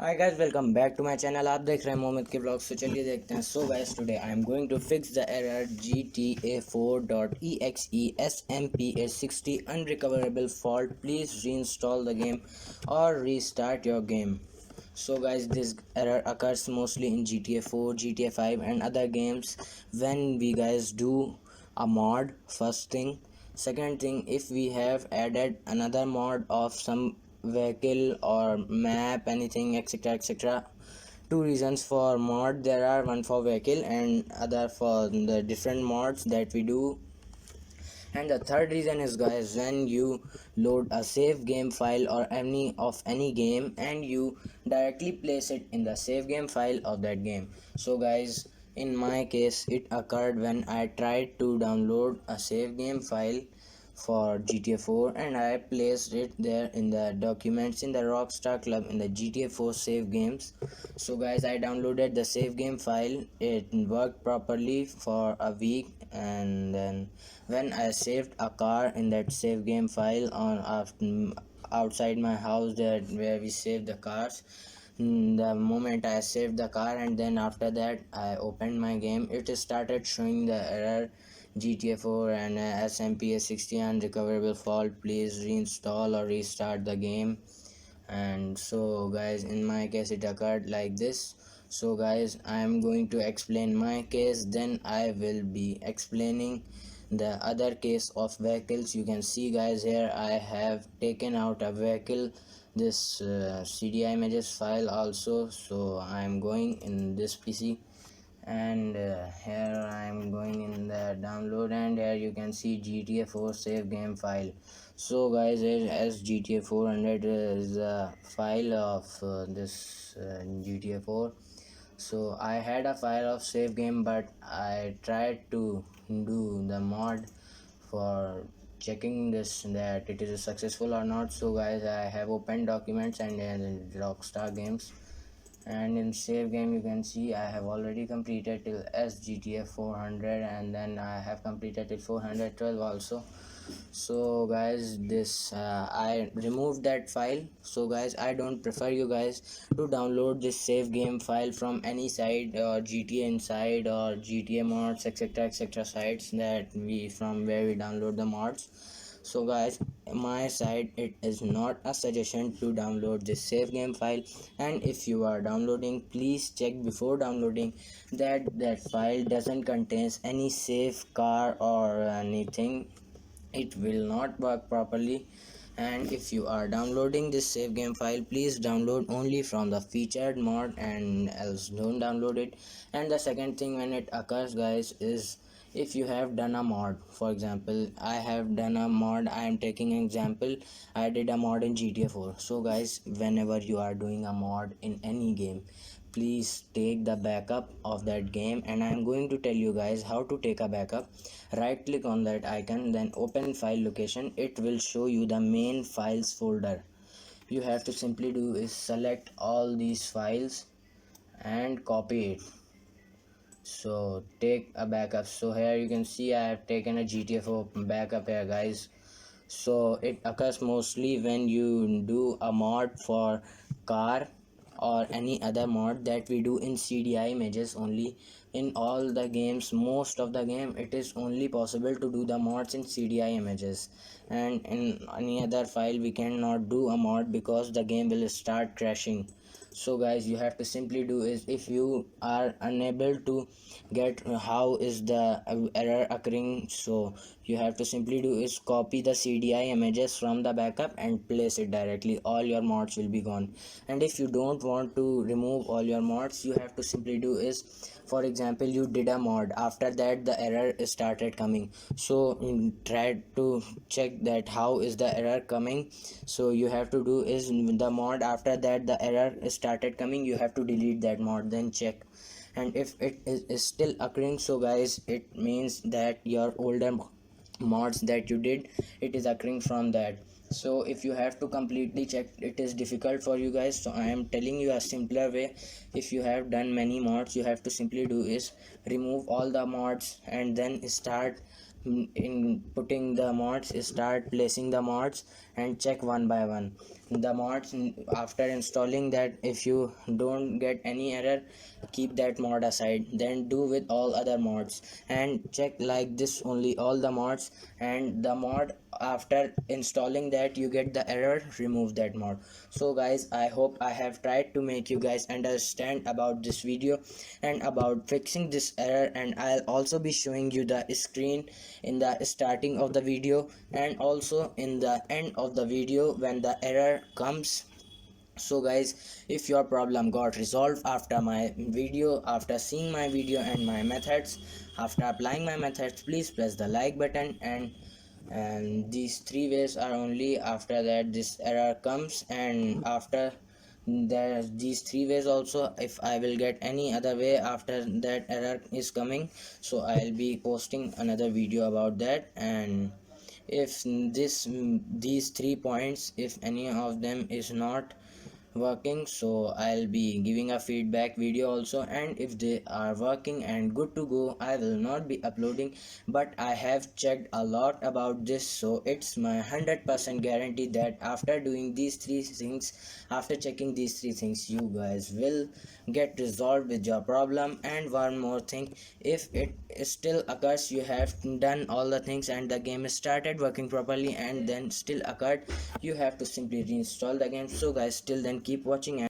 Hi guys, welcome back to my channel. आप देख रहे हैं मोहम्मद के ब्लॉग। सो चलिए देखते हैं। So guys, today I am going to fix the error GTA4.exe SMP60 unrecoverable fault. Please reinstall the game or restart your game. So guys, this error occurs mostly in GTA 4, GTA 5 and other games when we guys do a mod. First thing. Second thing, if we have added another mod of some vehicle or map, anything, etc, etc. Two reasons for mod there are: one for vehicle and other for the different mods that we do. And the third reason is, guys, when you load a save game file or any game and you directly place it in the save game file of that game. So guys, in my case it occurred when I tried to download a save game file for GTA 4 and I placed it there in the documents in the Rockstar Club in the GTA 4 save games. So guys, I downloaded the save game file. It worked properly for a week, and then when I saved a car in that save game file on outside my house, there where we save the cars, the moment I saved the car and then after that I opened my game, it started showing the error GTA 4 and SMP60 unrecoverable fault. Please reinstall or restart the game. And so guys, in my case it occurred like this. So guys, I am going to explain my case, then I will be explaining the other case of vehicles. You can see guys, here I have taken out a vehicle, this CDI images file also. So I am going in this PC, and here I am going in the download, and here you can see GTA 4 save game file. So guys, as GTA 400 is a file of this GTA 4. So I had a file of save game, but I tried to do the mod for checking this that it is successful or not. So guys, I have opened documents and Rockstar Games, and in save game you can see I have already completed till SGTA 400, and then I have completed till 412 also. So guys, this I removed that file. So guys, I don't prefer you guys to download this save game file from any site or GTA Inside or GTA mods, etc, etc sites that we from where we download the mods. So guys, my side, it is not a suggestion to download this save game file, and if you are downloading, please check before downloading that file doesn't contains any save car or anything. It will not work properly. And if you are downloading this save game file, please download only from the featured mod and else don't download it. And the second thing when it occurs, guys, is if you have done a mod. For example, I have done a mod. I am taking an example. I did a mod in GTA 4. So guys, whenever you are doing a mod in any game, please take the backup of that game, and I am going to tell you guys how to take a backup. Right click on that icon, then open file location. It will show you the main files folder. You have to simply do is select all these files and copy it. So take a backup. So here you can see I have taken a GTA 4 backup here, guys. So it occurs mostly when you do a mod for car or any other mod that we do in CDI images only. In all the games, most of the game, it is only possible to do the mods in CDI images, and in any other file we cannot do a mod because the game will start crashing. So guys, you have to simply do is, if you are unable to get how is the error occurring, so you have to simply do is copy the CDI images from the backup and place it directly. All your mods will be gone. And if you don't want to remove all your mods, you have to simply do is, for example, you did a mod, after that the error started coming, so try to check that how is the error coming. So you have to do is, the mod after that the error started coming, you have to delete that mod, then check. And if it is still occurring, so guys, it means that your older mods that you did, it is occurring from that. So if you have to completely check, it is difficult for you guys, so I am telling you a simpler way. If you have done many mods, you have to simply do is remove all the mods and then start in putting the mods, start placing the mods, and check one by one the mods. After installing that, if you don't get any error, keep that mod aside, then do with all other mods and check like this only all the mods. And the mod, after installing that you get the error, remove that mod. So guys, I hope I have tried to make you guys understand about this video and about fixing this error, and I'll also be showing you the screen in the starting of the video and also in the end of the video when the error comes. So guys, if your problem got resolved after my video, after seeing my video and my methods, after applying my methods, please press the like button. And these three ways are only, after that this error comes. And after there's these three ways also, if I will get any other way after that error is coming, so I'll be posting another video about that. And if these 3 points, if any of them is not working, so I'll be giving a feedback video also, and if they are working and good to go, I will not be uploading. But I have checked a lot about this, so it's my 100% guarantee that after doing these three things, after checking these three things, you guys will get resolved with your problem. And one more thing, if it still occurs, you have done all the things and the game started working properly and then still occurred, you have to simply reinstall the game. So guys, till then keep watching. And